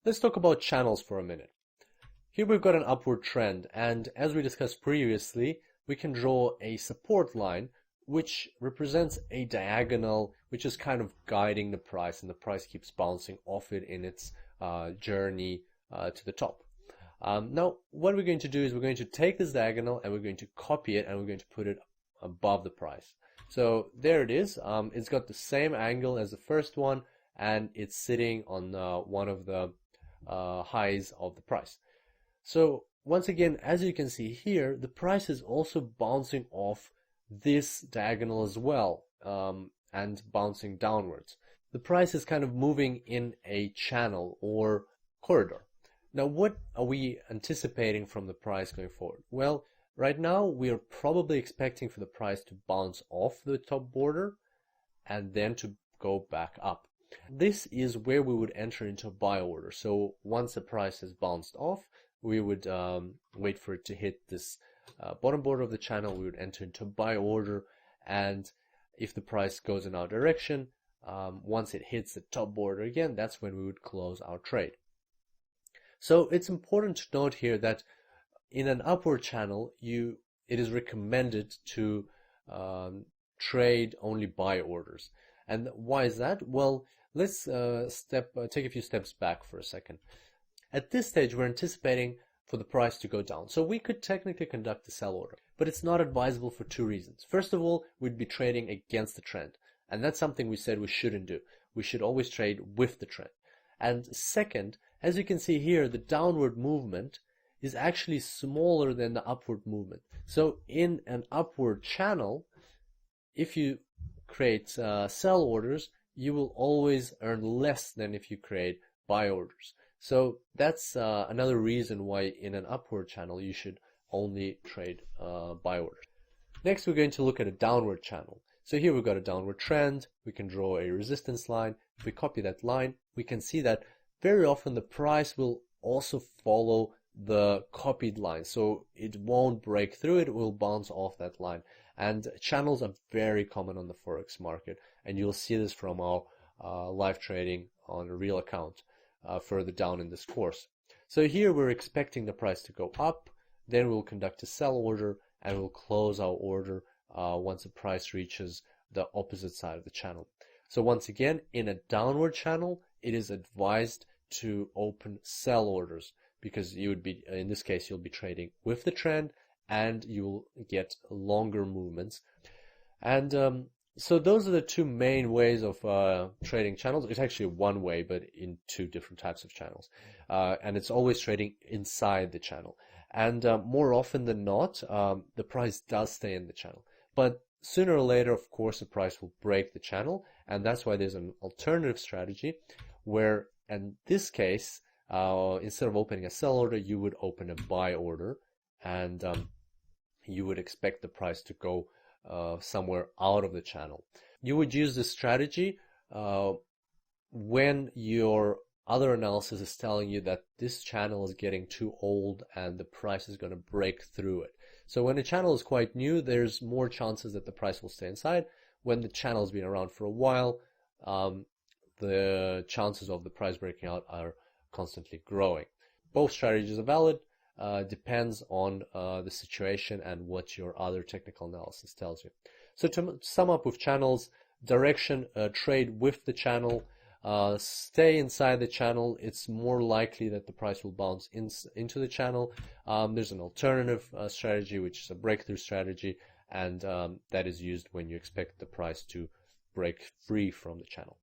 Let's talk about channels for a minute. Here we've got an upward trend, and as we discussed previously, we can draw a support line which represents a diagonal which is kind of guiding the price, and the price keeps bouncing off it in its journey to the top. Now, what we're going to do is we're going to take this diagonal and we're going to copy it and we're going to put it above the price. So there it is. It's got the same angle as the first one, and it's sitting on one of the highs of the price. So once again, as you can see here, the price is also bouncing off this diagonal as well, and bouncing downwards. The price is kind of moving in a channel or corridor. Now, what are we anticipating from the price going forward? Well, right now we are probably expecting for the price to bounce off the top border and then to go back up. This is where we would enter into a buy order. So once the price has bounced off, we would wait for it to hit this bottom border of the channel. We would enter into a buy order, and if the price goes in our direction, once it hits the top border again, that's when we would close our trade. So it's important to note here that in an upward channel, it is recommended to trade only buy orders. And why is that? Well, let's take a few steps back for a second. At this stage, we're anticipating for the price to go down. So we could technically conduct a sell order, but it's not advisable for two reasons. First of all, we'd be trading against the trend, and that's something we said we shouldn't do. We should always trade with the trend. And second, as you can see here, the downward movement is actually smaller than the upward movement. So in an upward channel, if you create sell orders, you will always earn less than if you create buy orders. So that's another reason why in an upward channel you should only trade buy orders. Next, we're going to look at a downward channel. So here we've got a downward trend. We can draw a resistance line. If we copy that line, we can see that very often the price will also follow the copied line. So it won't break through it, it will bounce off that line. And channels are very common on the Forex market, and you'll see this from our live trading on a real account further down in this course. So here we're expecting the price to go up, then we'll conduct a sell order, and we'll close our order once the price reaches the opposite side of the channel. So once again, in a downward channel, it is advised to open sell orders, because you would be, in this case, you'll be trading with the trend and you'll get longer movements. And so those are the two main ways of trading channels. It's actually one way, but in two different types of channels. And it's always trading inside the channel. And more often than not, the price does stay in the channel. But sooner or later, of course, the price will break the channel. And that's why there's an alternative strategy where, in this case, instead of opening a sell order, you would open a buy order, and you would expect the price to go somewhere out of the channel. You would use this strategy when your other analysis is telling you that this channel is getting too old and the price is going to break through it. So when a channel is quite new, there's more chances that the price will stay inside. When the channel has been around for a while, the chances of the price breaking out are constantly growing. Both strategies are valid. Depends on the situation and what your other technical analysis tells you. So to sum up with channels, direction, trade with the channel, stay inside the channel. It's more likely that the price will bounce into the channel. There's an alternative strategy, which is a breakthrough strategy, and that is used when you expect the price to break free from the channel.